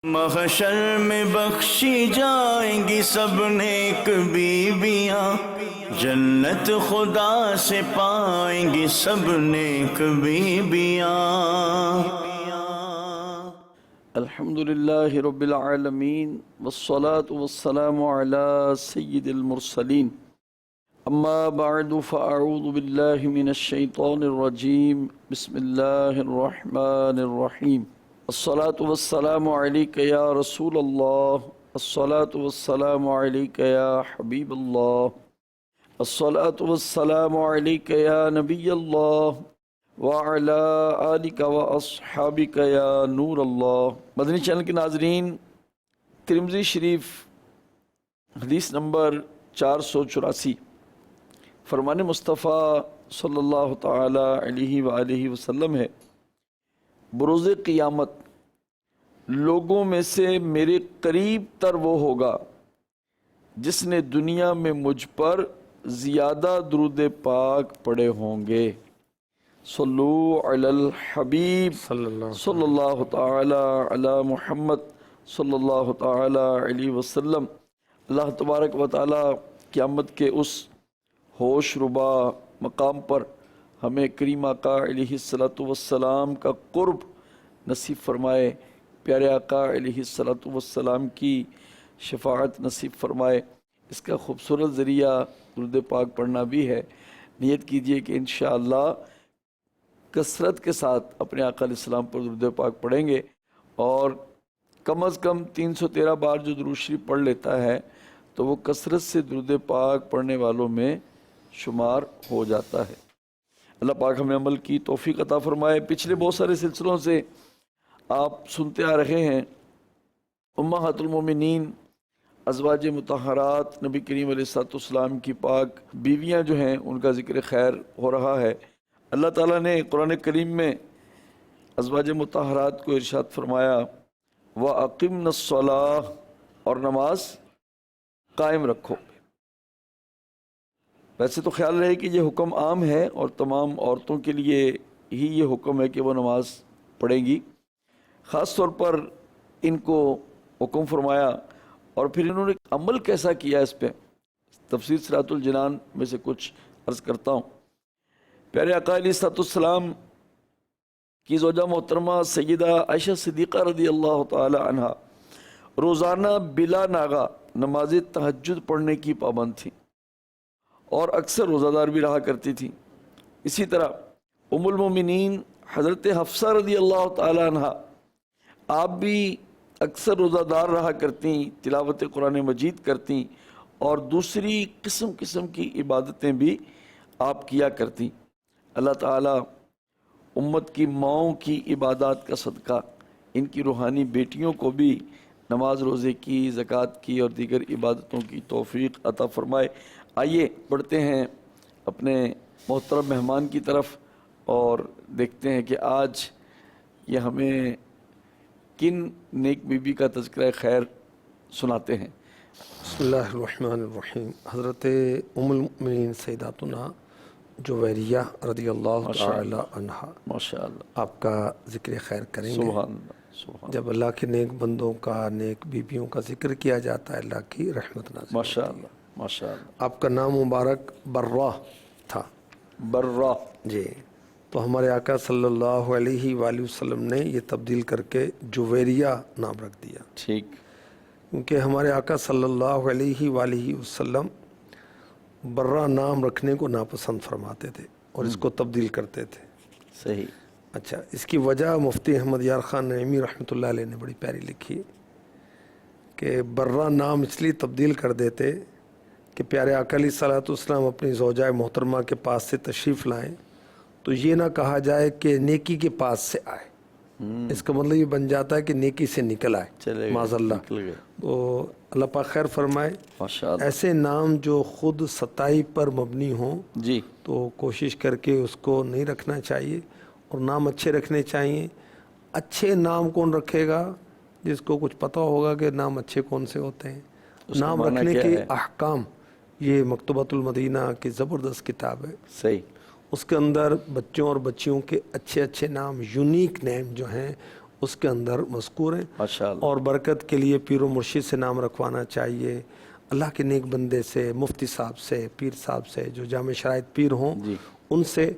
محشر میں بخشی جائیں گی سب نیک بیویاں، جنت خدا سے پائیں گی سب نیک بیویاں۔ الحمدللہ رب العالمین والصلاة والسلام علی سید المرسلین، اما بعد فاعوذ باللہ من الشیطان الرجیم، بسم اللہ الرحمن الرحیم۔ الصلاة والسلام علیک یا رسول اللہ، الصلاة والسلام علیک یا حبیب اللہ، الصلاة والسلام علیک یا نبی اللہ وعلی آلک و اصحابک یا نور اللہ۔ مدنی چینل کے ناظرین، ترمذی شریف حدیث نمبر 484، فرمان مصطفیٰ صلی اللہ تعالی علیہ وآلہ وسلم ہے، بروز قیامت لوگوں میں سے میرے قریب تر وہ ہوگا جس نے دنیا میں مجھ پر زیادہ درود پاک پڑھے ہوں گے۔ صلو علی الحبیب صلی اللہ تعالی علی محمد صلی اللہ تعالی علیہ وسلم۔ اللہ تبارک و تعالی قیامت کے اس ہوش ربا مقام پر ہمیں کریم آقا علیہ السلام کا قرب نصیب فرمائے، پیارے آقا علیہ السلام کی شفاعت نصیب فرمائے۔ اس کا خوبصورت ذریعہ درود پاک پڑھنا بھی ہے۔ نیت کیجئے کہ انشاءاللہ کثرت کے ساتھ اپنے آقا علیہ السلام پر درود پاک پڑھیں گے، اور کم از کم 313 بار جو درود شریف پڑھ لیتا ہے تو وہ کثرت سے درود پاک پڑھنے والوں میں شمار ہو جاتا ہے۔ اللہ پاک ہمیں عمل کی توفیق عطا فرمائے۔ پچھلے بہت سارے سلسلوں سے آپ سنتے آ رہے ہیں امہات المومنین، ازواج مطہرات، نبی کریم علیہ السلام کی پاک بیویاں جو ہیں ان کا ذکر خیر ہو رہا ہے۔ اللہ تعالیٰ نے قرآن کریم میں ازواج مطہرات کو ارشاد فرمایا، وَأَقِمْنَ الصَّلَاةَ، اور نماز قائم رکھو۔ ویسے تو خیال رہے کہ یہ حکم عام ہے اور تمام عورتوں کے لیے ہی یہ حکم ہے کہ وہ نماز پڑھیں گی، خاص طور پر ان کو حکم فرمایا، اور پھر انہوں نے عمل کیسا کیا اس پہ۔ تفسیر صراط الجنان میں سے کچھ عرض کرتا ہوں۔ پیارے آقا علیہ السلام کی زوجہ محترمہ سیدہ عائشہ صدیقہ رضی اللہ تعالی عنہ روزانہ بلا ناغہ نماز تہجد پڑھنے کی پابند تھیں، اور اکثر روزہ دار بھی رہا کرتی تھیں۔ اسی طرح ام المومنین حضرت حفصہ رضی اللہ تعالی عنہ، آپ بھی اکثر روزہ دار رہا کرتیں، تلاوت قرآن مجید کرتیں، اور دوسری قسم قسم کی عبادتیں بھی آپ کیا کرتیں۔ اللہ تعالیٰ امت کی ماؤں کی عبادات کا صدقہ ان کی روحانی بیٹیوں کو بھی نماز روزے کی، زکوٰۃ کی اور دیگر عبادتوں کی توفیق عطا فرمائے۔ آئیے بڑھتے ہیں اپنے محترم مہمان کی طرف اور دیکھتے ہیں کہ آج یہ ہمیں کن نیک بیوی کا تذکرہ خیر سناتے ہیں۔ بسم اللہ الرحمن الرحیم۔ حضرت ام المؤمنین سیداتنا جویریہ رضی اللہ تعالی عنہ ماشاءاللہ آپ کا ذکر خیر کریں گے۔ سبحان اللہ، سبحان جب اللہ کے نیک بندوں کا، نیک بیبیوں کا ذکر کیا جاتا ہے، اللہ کی رحمت نازل ماشاءاللہ ماشاءاللہ۔ آپ کا نام مبارک برہ تھا، برہ، جی، تو ہمارے آقا صلی اللہ علیہ وآلہ وسلم نے یہ تبدیل کر کے جویریہ نام رکھ دیا، ٹھیک، کیونکہ ہمارے آقا صلی اللہ علیہ وآلہ وسلم برہ نام رکھنے کو ناپسند فرماتے تھے اور اس کو تبدیل کرتے تھے۔ صحیح۔ اچھا، اس کی وجہ مفتی احمد یار خان نعیمی رحمۃ اللہ علیہ نے بڑی پیاری لکھی کہ برہ نام اس لیے تبدیل کر دیتے کہ پیارے آقا علیہ الصلوۃ والسلام اپنی زوجہ محترمہ کے پاس سے تشریف لائیں تو یہ نہ کہا جائے کہ نیکی کے پاس سے آئے، اس کا مطلب یہ بن جاتا ہے کہ نیکی سے نکل آئے، معاذ اللہ۔ تو اللہ پاک خیر فرمائے، ماشاءاللہ، ایسے نام جو خود ستائی پر مبنی ہوں جی، تو کوشش کر کے اس کو نہیں رکھنا چاہیے، اور نام اچھے رکھنے چاہیے۔ اچھے نام کون رکھے گا؟ جس کو کچھ پتہ ہوگا کہ نام اچھے کون سے ہوتے ہیں۔ نام رکھنے کے احکام، یہ مکتبۃ المدینہ کی زبردست کتاب ہے، صحیح، اس کے اندر بچوں اور بچیوں کے اچھے اچھے نام، یونیک نیم جو ہیں اس کے اندر مذکور ہیں. ماشاءاللہ. اور برکت کے لیے پیر و مرشد سے نام رکھوانا چاہیے، اللہ کے نیک بندے سے، مفتی صاحب سے، پیر صاحب سے، جو جامع شرائط پیر ہوں جی. ان سے،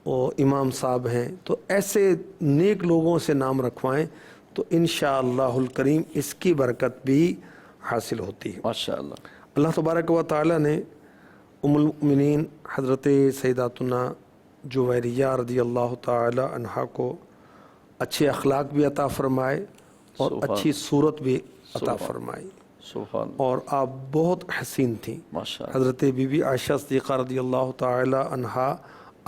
وہ امام صاحب ہیں، تو ایسے نیک لوگوں سے نام رکھوائیں تو انشاءاللہ الکریم اس کی برکت بھی حاصل ہوتی ہے. ماشاءاللہ. اللہ تبارک و تعالی نے ام المؤمنین حضرت سیداتنا جویریہ رضی اللہ تعالی عنہا کو اچھے اخلاق بھی عطا فرمائے اور سبحان. اچھی صورت بھی عطا سبحان. فرمائی، سبحان. اور آپ بہت حسین تھیں. ماشاءاللہ. حضرت بی بی عائشہ صدیقہ رضی اللہ تعالی عنہا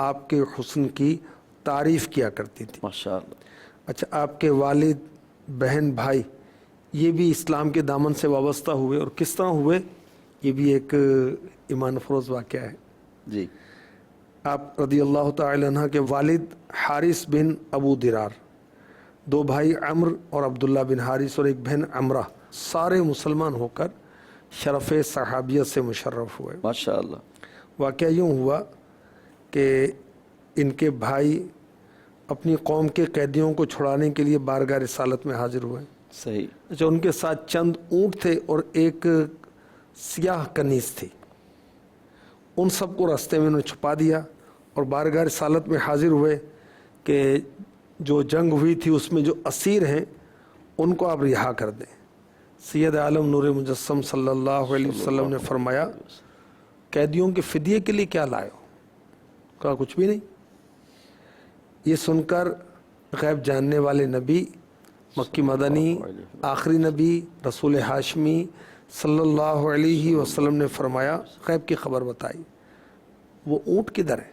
آپ کے حسن کی تعریف کیا کرتی تھی. ماشاءاللہ. اچھا، آپ کے والد، بہن، بھائی یہ بھی اسلام کے دامن سے وابستہ ہوئے، اور کس طرح ہوئے یہ بھی ایک ایمان افروز واقعہ ہے. جی. آپ رضی اللہ تعالی عنہ کے والد حارث بن ابو درار، دو بھائی عمر اور عبداللہ بن حارث اور ایک بہن عمرہ، سارے مسلمان ہو کر شرف صحابیت سے مشرف ہوئے. ماشاءاللہ. واقعہ یوں ہوا کہ ان کے بھائی اپنی قوم کے قیدیوں کو چھڑانے کے لیے بارگاہ رسالت میں حاضر ہوئے. صحیح. اچھا، ان کے ساتھ چند اونٹ تھے اور ایک سیاہ کنیز تھی. ان سب کو راستے میں انہوں نے چھپا دیا اور بارگاہ رسالت میں حاضر ہوئے کہ جو جنگ ہوئی تھی اس میں جو اسیر ہیں ان کو آپ رہا کر دیں. سید عالم نور مجسم صلی اللہ علیہ وسلم نے فرمایا قیدیوں کے فدیے کے لیے کیا لائے ہو؟ کہا کچھ بھی نہیں. یہ سن کر غیب جاننے والے نبی، مکی مدنی آخری نبی، رسول ہاشمی صلی اللہ علیہ وسلم نے فرمایا غیب کی خبر بتائی. وہ اونٹ کدھر ہے؟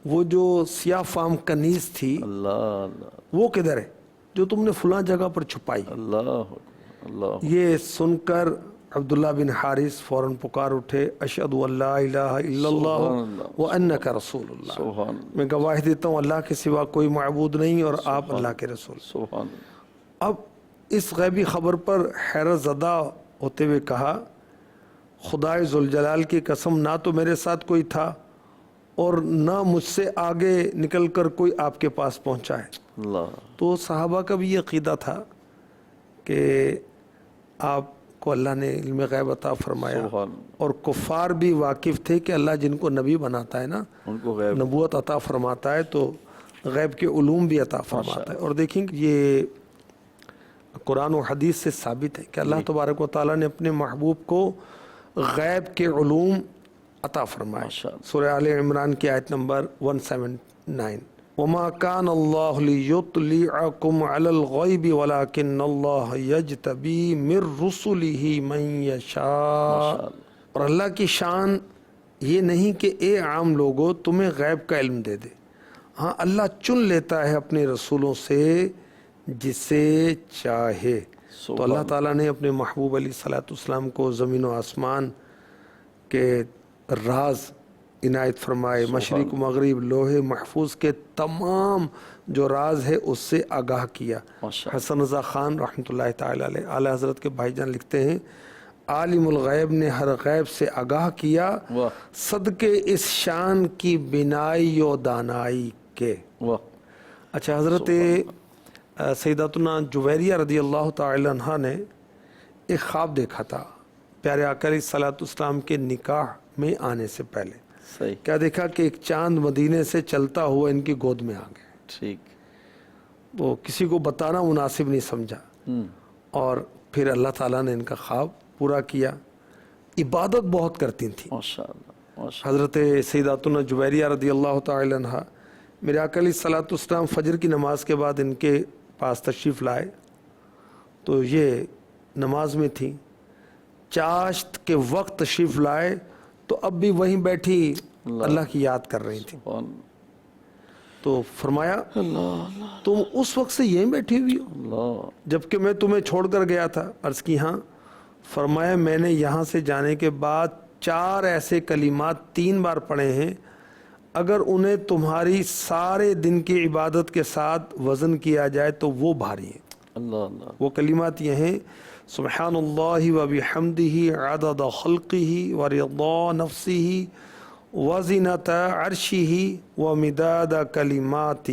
وہ جو سیاہ فام کنیز تھی اللہ اللہ وہ کدھر ہے جو تم نے فلاں جگہ پر چھپائی؟ اللہ اللہ. یہ سن کر عبداللہ بن حارث فوراً پکار اٹھے، اشہد ان لا الہ الا اللہ وانک رسول اللہ، سبحان. میں گواہی دیتا ہوں اللہ کے سوا کوئی معبود نہیں اور آپ اللہ کے رسول. سبحان. اب اس غیبی خبر پر حیرت زدہ ہوتے ہوئے کہا خدائے ذوالجلال کی قسم، نہ تو میرے ساتھ کوئی تھا اور نہ مجھ سے آگے نکل کر کوئی آپ کے پاس پہنچا ہے. اللہ. تو صحابہ کا بھی یہ عقیدہ تھا کہ آپ کو اللہ نے علم غیب عطا فرمایا، سبحان. اور کفار بھی واقف تھے کہ اللہ جن کو نبی بناتا ہے نا، ان کو غیب. نبوت عطا فرماتا ہے تو غیب کے علوم بھی عطا فرماتا ہے. اور دیکھیں کہ یہ قرآن و حدیث سے ثابت ہے کہ اللہ تبارک و تعالیٰ نے اپنے محبوب کو غیب کے علوم عطا فرمائے. ماشاءاللہ. سورہ آل عمران کی آیت نمبر 179، وما كان الله ليطلعكم على الغيب ولكن الله يجتبي من رسله من يشاء. اور اللہ کی شان یہ نہیں کہ اے عام لوگو تمہیں غیب کا علم دے دے، ہاں اللہ چن لیتا ہے اپنے رسولوں سے جسے چاہے. تو اللہ تعالیٰ نے اپنے محبوب علیہ الصلوۃ والسلام کو زمین و آسمان کے راز عنایت فرمائے، مشرق و مغرب لوح محفوظ کے تمام جو راز ہے اس سے آگاہ کیا. حسن رضا خان رحمۃ اللہ تعالی علیہ اعلی حضرت کے بھائی جان لکھتے ہیں عالم الغیب نے ہر غیب سے آگاہ کیا، صدقے اس شان کی بینائی و دانائی کے. اچھا، حضرت سیداتنا جویریہ رضی اللہ تعالی عنہ نے ایک خواب دیکھا تھا پیارے آقا علیہ الصلوۃ والسلام کے نکاح میں آنے سے پہلے. صحیح. کیا دیکھا کہ ایک چاند مدینے سے چلتا ہوا ان کی گود میں آ گیا. ٹھیک. وہ کسی کو بتانا مناسب نہیں سمجھا، اور پھر اللہ تعالیٰ نے ان کا خواب پورا کیا. عبادت بہت کرتی تھیں ماشاءاللہ. حضرت سیداتنا جویریہ رضی اللہ تعالی عنہ. میرے آقا علیہ الصلوۃ والسلام فجر کی نماز کے بعد ان کے پاس تشریف لائے تو یہ نماز میں تھیں. چاشت کے وقت تشریف لائے تو اب بھی وہیں بیٹھی اللہ کی یاد کر رہی تھی. تو فرمایا تم اس وقت سے یہیں بیٹھی ہوئی ہو جبکہ میں تمہیں چھوڑ کر گیا تھا؟ عرض کی ہاں. فرمایا میں نے یہاں سے جانے کے بعد 4 ایسے کلمات 3 بار پڑھے ہیں، اگر انہیں تمہاری سارے دن کی عبادت کے ساتھ وزن کیا جائے تو وہ بھاری ہیں. اللہ اللہ. وہ کلمات یہ ہیں سبحان اللہ و بحمدہ عدد خلقہ و رضا نفسہ و زینت عرشہ و مداد کلماتہ.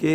کہ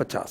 50.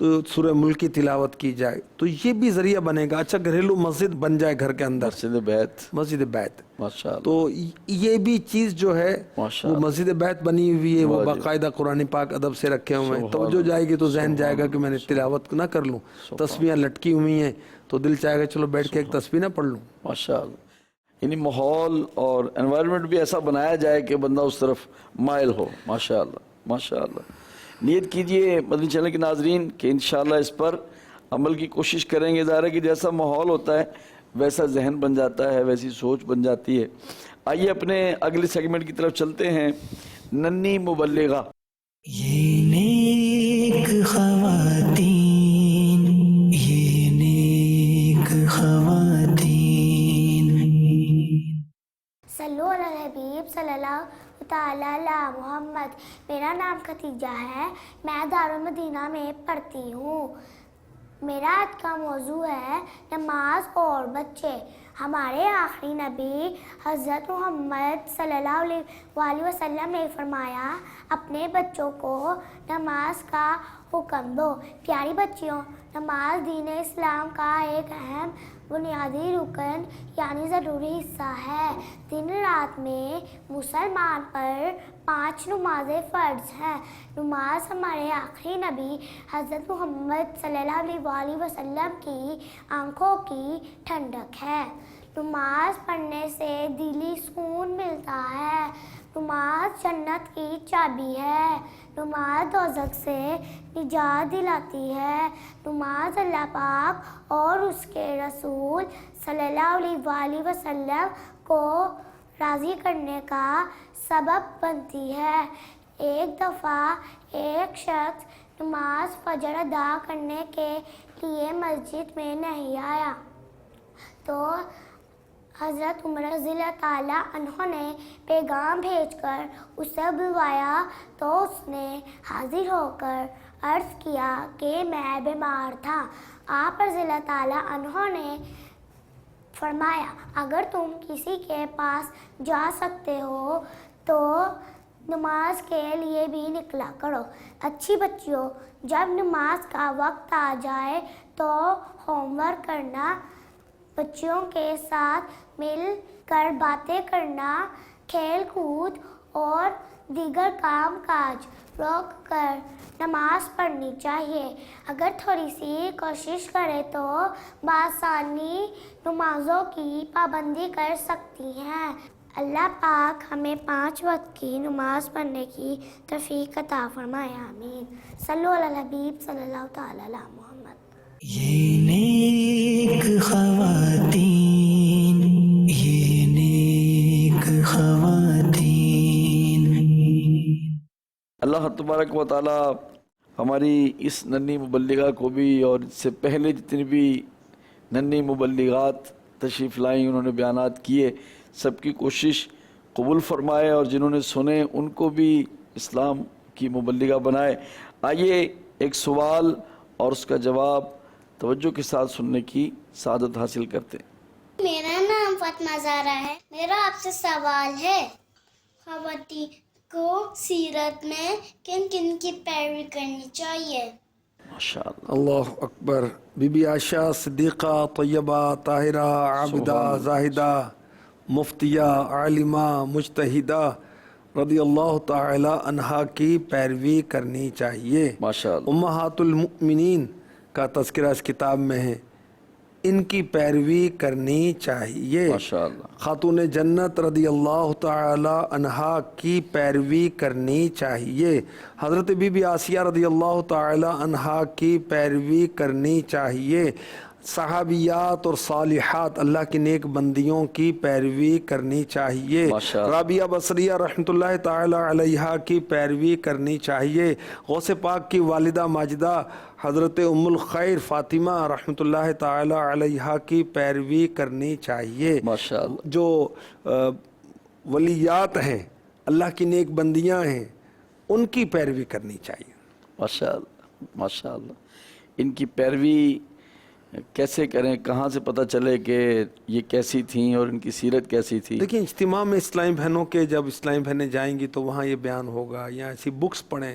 تو سورہ ملک کی تلاوت کی جائے تو یہ بھی ذریعہ بنے گا. اچھا گھریلو مسجد بن جائے گھر کے اندر, مسجد بیت, مسجد بیت, ماشاء اللہ, تو یہ بھی چیز جو ہے ماشاء وہ مسجد بیت بنی ہوئی ہے, وہ واہ جی. باقاعدہ قرآن پاک ادب سے رکھے ہوئے ہیں. سبحان توجہ جائے گی تو ذہن جائے گا سبحان کہ میں نے تلاوت نہ کر لوں, تسبیحاں لٹکی ہوئی ہیں تو دل چاہے گا چلو بیٹھ کے ایک تسبیح نہ پڑھ لوں. ماشاء اللہ. یعنی ماحول اور انوائرمنٹ بھی ایسا بنایا جائے کہ بندہ اس طرف مائل ہو. ماشاء اللہ, ماشاء اللہ. نیت کیجئے مدنی چینل کے ناظرین کہ انشاءاللہ اس پر عمل کی کوشش کریں گے. ظاہر ہے کہ جیسا ماحول ہوتا ہے ویسا ذہن بن جاتا ہے, ویسی سوچ بن جاتی ہے. آئیے اپنے اگلے سیگمنٹ کی طرف چلتے ہیں. ننھی مبلغہ. یہ نیک خواتین, یہ نیک خواتین. صلو علی الحبیب صلی اللہ تعالی علی محمد. میرا نام خدیجہ ہے, میں دارالمدینہ میں پڑھتی ہوں. میرا آج کا موضوع ہے نماز اور بچے. ہمارے آخری نبی حضرت محمد صلی اللہ علیہ وآلہ وسلم نے فرمایا اپنے بچوں کو نماز کا حکم دو. پیاری بچیوں, نماز دین اسلام کا ایک اہم بنیادی رکن یعنی ضروری حصہ ہے. دن رات میں مسلمان پر 5 نمازیں فرض ہیں. نماز ہمارے آخری نبی حضرت محمد صلی اللہ علیہ وآلہ وسلم کی آنکھوں کی ٹھنڈک ہے. نماز پڑھنے سے دلی سکون ملتا ہے. نماز جنت کی چابی ہے. نماز دوزخ سے نجات دلاتی ہے. نماز اللہ پاک اور اس کے رسول صلی اللہ علیہ وآلہ وسلم کو راضی کرنے کا سبب بنتی ہے. ایک دفعہ ایک شخص نماز فجر ادا کرنے کے لیے مسجد میں نہیں آیا تو حضرت عمر رضی اللہ تعالیٰ عنہ نے پیغام بھیج کر اسے بلوایا تو اس نے حاضر ہو کر عرض کیا کہ میں بیمار تھا. آپ رضی اللہ تعالیٰ عنہ نے فرمایا اگر تم کسی کے پاس جا سکتے ہو تو نماز کے لیے بھی نکلا کرو. اچھی بچیوں, جب نماز کا وقت آ جائے تو ہوم ورک کرنا, بچیوں کے ساتھ مل کر باتیں کرنا, کھیل کود اور دیگر کام کاج روک کر نماز پڑھنی چاہیے. اگر تھوڑی سی کوشش کرے تو بآسانی نمازوں کی پابندی کر سکتی ہیں. اللہ پاک ہمیں 5 وقت کی نماز پڑھنے کی توفیق عطا فرمائے. آمین. صلو علی الحبیب صلی اللہ تعالی علی محمد. یہ نیک خواتین, یہ نیک خواتین. اللہ تبارک و تعالی ہماری اس ننھی مبلغہ کو بھی اور اس سے پہلے جتنی بھی ننھی مبلغات تشریف لائیں, انہوں نے بیانات کیے, سب کی کوشش قبول فرمائے اور جنہوں نے سنے ان کو بھی اسلام کی مبلغہ بنائے. آئیے ایک سوال اور اس کا جواب توجہ کے ساتھ سننے کی سعادت حاصل کرتے ہیں. میرا نام فاطمہ زہرا ہے. میرا آپ سے سوال ہے خواتین کو سیرت میں کن کن کی پیروی کرنی چاہیے؟ ماشاءاللہ. اللہ اکبر. بی بی عائشہ صدیقہ طیبہ طاہرہ عابدہ زاہدہ مفتیہ عالمہ مجتہدہ رضی اللہ تعالی عنہا کی پیروی کرنی چاہیے. ماشاءاللہ. امہات المؤمنین کا تذکرہ اس کتاب میں ہے, ان کی پیروی کرنی چاہیے. ماشاءاللہ. خاتون جنت رضی اللہ تعالی عنہا کی پیروی کرنی چاہیے. حضرت بی بی آسیہ رضی اللہ تعالی عنہا کی پیروی کرنی چاہیے. صحابیات اور صالحات اللہ کی نیک بندیوں کی پیروی کرنی چاہیے. رابعہ بصریہ رحمۃ اللہ تعالی علیہا کی پیروی کرنی چاہیے. غوث پاک کی والدہ ماجدہ حضرت ام الخیر فاطمہ رحمۃ اللہ تعالی علیہا کی پیروی کرنی چاہیے. جو ولیات ہیں, اللہ کی نیک بندیاں ہیں, ان کی پیروی کرنی چاہیے. ماشاءاللہ. ماشاءاللہ. ان کی پیروی کیسے کریں, کہاں سے پتہ چلے کہ یہ کیسی تھیں اور ان کی سیرت کیسی تھی؟ دیکھیں, اجتماع میں اسلامی بہنوں کے جب اسلامی بہنیں جائیں گی تو وہاں یہ بیان ہوگا, یا ایسی بکس پڑھیں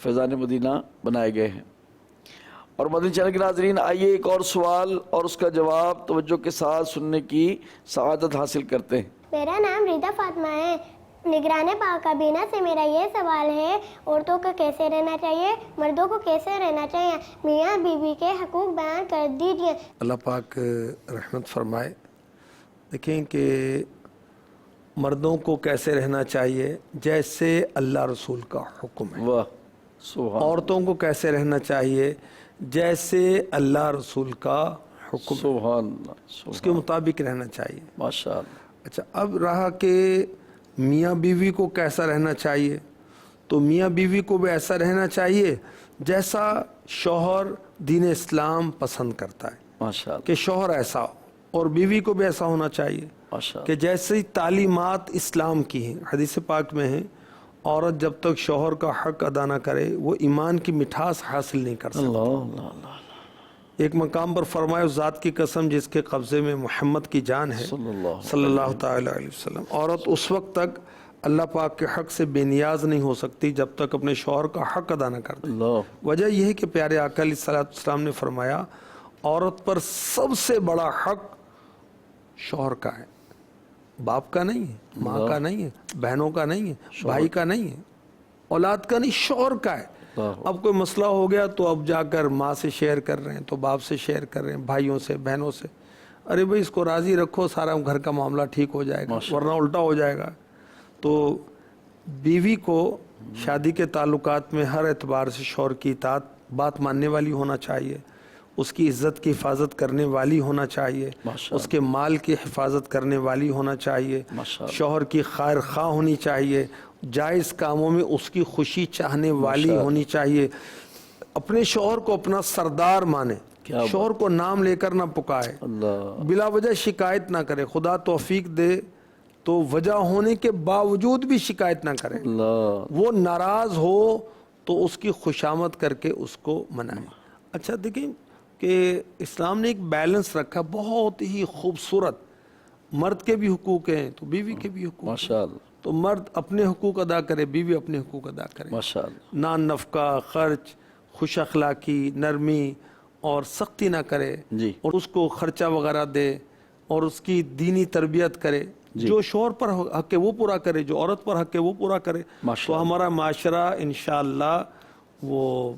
فیضان مدینہ بنائے گئے ہیں۔ اور مدنی چینل کے ناظرین، آئیے ایک اور سوال اور اس کا جواب توجہ کے ساتھ سننے کی سعادت حاصل کرتے ہیں۔ میرا نام ریدا فاطمہ ہے۔ نگران پاک کابینہ سے میرا یہ سوال ہے، عورتوں کو کیسے رہنا چاہیے، مردوں کو کیسے رہنا چاہیے؟ میاں بیوی کے حقوق بیان کر دیجیے۔ اللہ پاک رحمت فرمائے۔ دیکھیں کہ مردوں کو کیسے رہنا چاہیے جیسے اللہ رسول کا حکم ہے، واہ سبحان عورتوں کو کیسے رہنا چاہیے جیسے اللہ رسول کا حکم ہے، سبحان اللہ، اس کے مطابق رہنا چاہیے۔ ماشاء اللہ۔ اچھا، اب رہا کہ میاں بیوی کو کیسا رہنا چاہیے، تو میاں بیوی کو بھی ایسا رہنا چاہیے جیسا شوہر دین اسلام پسند کرتا ہے، ماشاء اللہ، کہ شوہر ایسا ہو، اور بیوی کو بھی ایسا ہونا چاہیے ماشاء کہ جیسی تعلیمات اسلام کی ہیں۔ حدیث پاک میں ہے، عورت جب تک شوہر کا حق ادا نہ کرے وہ ایمان کی مٹھاس حاصل نہیں کر سکتی۔ اللہ اللہ اللہ، ایک مقام پر فرمایا، اس ذات کی قسم جس کے قبضے میں محمد کی جان ہے صلی اللہ تعالی علیہ وسلم، عورت اس وقت تک اللہ پاک کے حق سے بے نیاز نہیں ہو سکتی جب تک اپنے شوہر کا حق ادا نہ کر دے۔ اللہ، وجہ یہ ہے کہ پیارے آقا علیہ السلام نے فرمایا، عورت پر سب سے بڑا حق شوہر کا ہے، باپ کا نہیں ہے، ماں کا نہیں ہے، بہنوں کا نہیں ہے، بھائی کا نہیں ہے، اولاد کا نہیں، شوہر کا ہے۔ اب کوئی مسئلہ ہو گیا تو اب جا کر ماں سے شیئر کر رہے ہیں، تو باپ سے شیئر کر رہے ہیں، بھائیوں سے، بہنوں سے۔ ارے بھائی اس کو راضی رکھو، سارا گھر کا معاملہ ٹھیک ہو جائے گا، ورنہ الٹا ہو جائے گا۔ تو بیوی کو شادی کے تعلقات میں ہر اعتبار سے شوہر کی اطاعت، بات ماننے والی ہونا چاہیے، اس کی عزت کی حفاظت کرنے والی ہونا چاہیے، اس کے مال کی حفاظت کرنے والی ہونا چاہیے، شوہر کی خیر خواہ ہونی چاہیے، جائز کاموں میں اس کی خوشی چاہنے والی ہونی چاہیے، اپنے شوہر کو اپنا سردار مانے، شوہر کو نام لے کر نہ پکائے، بلا وجہ شکایت نہ کرے، خدا توفیق دے تو وجہ ہونے کے باوجود بھی شکایت نہ کرے، وہ ناراض ہو تو اس کی خوشامد کر کے اس کو منائے۔ اچھا دیکھیں کہ اسلام نے ایک بیلنس رکھا بہت ہی خوبصورت، مرد کے بھی حقوق ہیں تو بیوی کے بھی حقوق ہیں، ماشاءاللہ، تو مرد اپنے حقوق ادا کرے، بیوی اپنے حقوق ادا کرے، ماشاءاللہ، نان نفقہ، خرچ، خوش اخلاقی، نرمی اور سختی نہ کرے، جی، اور اس کو خرچہ وغیرہ دے اور اس کی دینی تربیت کرے، جو شوہر پر حق ہے وہ پورا کرے، جو عورت پر حق ہے وہ پورا کرے، تو ہمارا معاشرہ انشاءاللہ وہ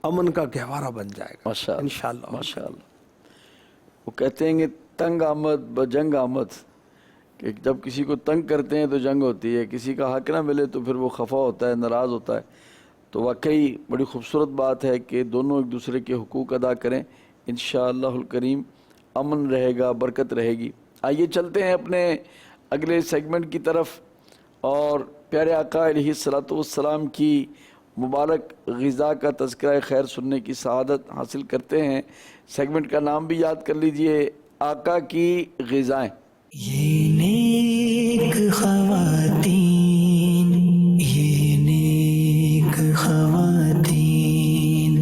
امن کا گہوارہ بن جائے گا انشاءاللہ۔ ماشاءاللہ۔ وہ کہتے ہیں کہ تنگ آمد بجنگ آمد، کہ جب کسی کو تنگ کرتے ہیں تو جنگ ہوتی ہے، کسی کا حق نہ ملے تو پھر وہ خفا ہوتا ہے، ناراض ہوتا ہے۔ تو واقعی بڑی خوبصورت بات ہے کہ دونوں ایک دوسرے کے حقوق ادا کریں، انشاءاللہ الکریم امن رہے گا، برکت رہے گی۔ آئیے چلتے ہیں اپنے اگلے سیگمنٹ کی طرف اور پیارے آقا علیہ الصلوۃ والسلام کی مبارک غذا کا تذکرہ خیر سننے کی سعادت حاصل کرتے ہیں۔ سیگمنٹ کا نام بھی یاد کر لیجئے، آقا کی غذائیں۔ یہ نیک خواتین، یہ نیک خواتین۔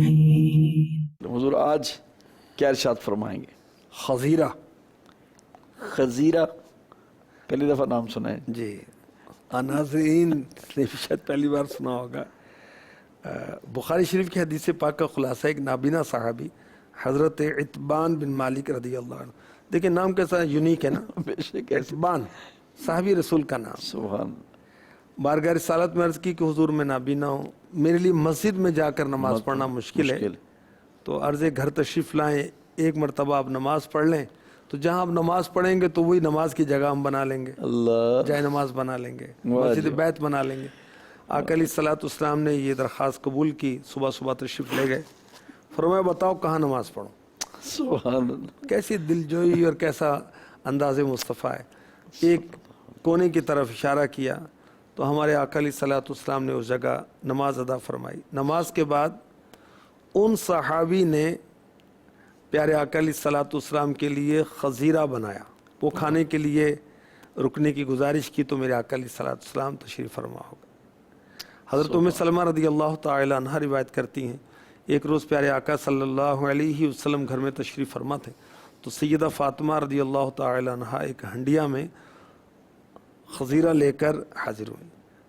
حضور آج کیا ارشاد فرمائیں گے؟ خزیرہ، خزیرہ پہلی دفعہ نام سنا ہے جی، ناظرین نے شاید پہلی بار سنا ہوگا۔ بخاری شریف کی حدیث پاک کا خلاصہ، ایک نابینا صحابی حضرت عتبان بن مالک رضی اللہ عنہ، دیکھیں نام کیسا یونیک ہے نا، بے شک، عتبان صحابی رسول کا نام۔ سبحان، بارگاہ رسالت میں عرض کی کہ حضور میں نابینا ہوں، میرے لیے مسجد میں جا کر نماز پڑھنا مشکل ہے، تو عرض گھر تشریف لائیں، ایک مرتبہ آپ نماز پڑھ لیں، تو جہاں آپ نماز پڑھیں گے تو وہی نماز کی جگہ ہم بنا لیں گے، اللہ جائے نماز بنا لیں گے، مسجد بیت بنا لیں گے۔ آقا علیہ الصلوۃ والسلام نے یہ درخواست قبول کی، صبح صبح تشریف لے گئے، فرمایا بتاؤ کہاں نماز پڑھوں؟ سبحان اللہ، کیسی دلجوئی اور کیسا انداز مصطفیٰ ہے۔ ایک کونے کی طرف اشارہ کیا تو ہمارے آقا علیہ الصلوۃ والسلام نے اس جگہ نماز ادا فرمائی۔ نماز کے بعد ان صحابی نے پیارے آقا علیہ الصلوۃ والسلام کے لیے خزیرہ بنایا، وہ کھانے کے لیے رکنے کی گزارش کی تو میرے آقا علیہ الصلوۃ والسلام تشریف فرما ہوگا۔ حضرت ام سلمہ رضی اللہ تعالی عنہ روایت کرتی ہیں، ایک روز پیارے آقا صلی اللہ علیہ وسلم گھر میں تشریف فرما تھے تو سیدہ فاطمہ رضی اللہ تعالی عنہ ایک ہنڈیا میں خزیرہ لے کر حاضر ہوئی۔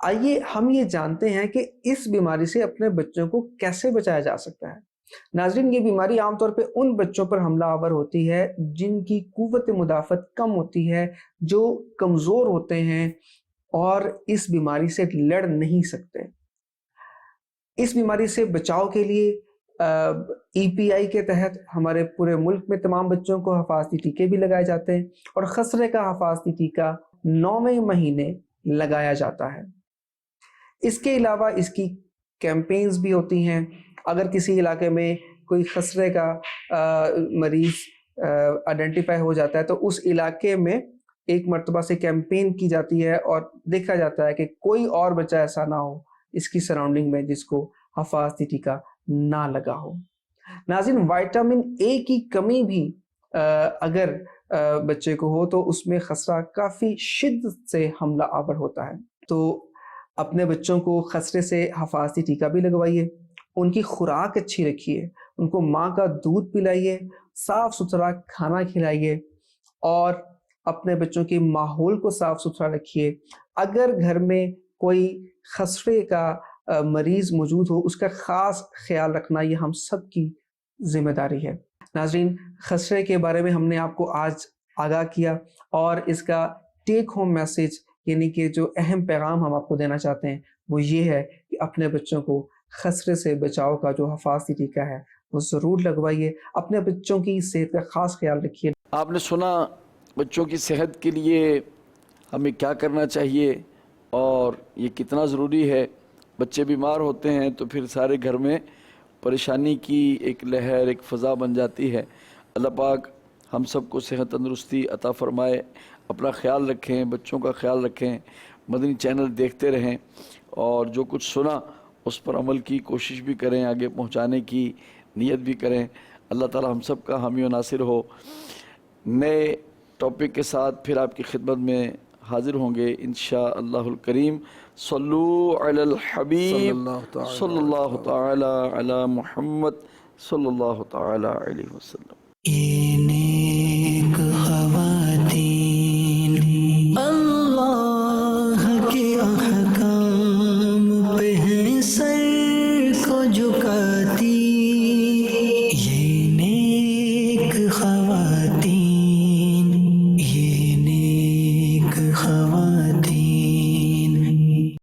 آئیے ہم یہ جانتے ہیں کہ اس بیماری سے اپنے بچوں کو کیسے بچایا جا سکتا ہے۔ ناظرین، یہ بیماری عام طور پہ ان بچوں پر حملہ آور ہوتی ہے جن کی قوت مدافعت کم ہوتی ہے، جو کمزور ہوتے ہیں اور اس بیماری سے لڑ نہیں سکتے۔ اس بیماری سے بچاؤ کے لیے ای پی آئی کے تحت ہمارے پورے ملک میں تمام بچوں کو حفاظتی ٹیکے بھی لگائے جاتے ہیں، اور خسرے کا حفاظتی ٹیکہ 9ویں مہینے لگایا جاتا ہے۔ اس کے علاوہ اس کی کیمپینز بھی ہوتی ہیں۔ اگر کسی علاقے میں کوئی خسرے کا مریض آئیڈینٹیفائی ہو جاتا ہے تو اس علاقے میں ایک مرتبہ سے کیمپین کی جاتی ہے اور دیکھا جاتا ہے کہ کوئی اور بچہ ایسا نہ ہو اس کی سراؤنڈنگ میں جس کو حفاظتی ٹیکہ نہ لگا ہو۔ ناظرین، وائٹامن اے کی کمی بھی اگر بچے کو ہو تو اس میں خسرہ کافی شدت سے حملہ آور ہوتا ہے۔ تو اپنے بچوں کو خسرے سے حفاظتی ٹیکہ بھی لگوائیے، ان کی خوراک اچھی رکھیے، ان کو ماں کا دودھ پلائیے، صاف ستھرا کھانا کھلائیے، اور اپنے بچوں کے ماحول کو صاف ستھرا رکھیے۔ اگر گھر میں کوئی خسرے کا مریض موجود ہو اس کا خاص خیال رکھنا یہ ہم سب کی ذمہ داری ہے۔ ناظرین، خسرے کے بارے میں ہم نے آپ کو آج آگاہ کیا، اور اس کا ٹیک ہوم میسج یعنی کہ جو اہم پیغام ہم آپ کو دینا چاہتے ہیں وہ یہ ہے کہ اپنے بچوں کو خسرے سے بچاؤ کا جو حفاظتی ٹیکہ ہے وہ ضرور لگوائیے، اپنے بچوں کی صحت کا خاص خیال رکھیے۔ آپ نے سنا بچوں کی صحت کے لیے ہمیں کیا کرنا چاہیے اور یہ کتنا ضروری ہے۔ بچے بیمار ہوتے ہیں تو پھر سارے گھر میں پریشانی کی ایک لہر، ایک فضا بن جاتی ہے۔ اللہ پاک ہم سب کو صحت تندرستی عطا فرمائے۔ اپنا خیال رکھیں، بچوں کا خیال رکھیں، مدنی چینل دیکھتے رہیں، اور جو کچھ سنا اس پر عمل کی کوشش بھی کریں، آگے پہنچانے کی نیت بھی کریں۔ اللہ تعالی ہم سب کا حامی و ناصر ہو۔ نئے ٹاپک کے ساتھ پھر آپ کی خدمت میں حاضر ہوں گے انشاءاللہ الکریم۔ صلو علی الحبیب صلی اللہ تعالی علی محمد صلی اللہ تعالی علیہ وسلم۔ یہ نیک خواتین اللہ کے احکام پہ ہیں سر کو جھکاتی، یہ نیک خواتین، یہ نیک خواتین۔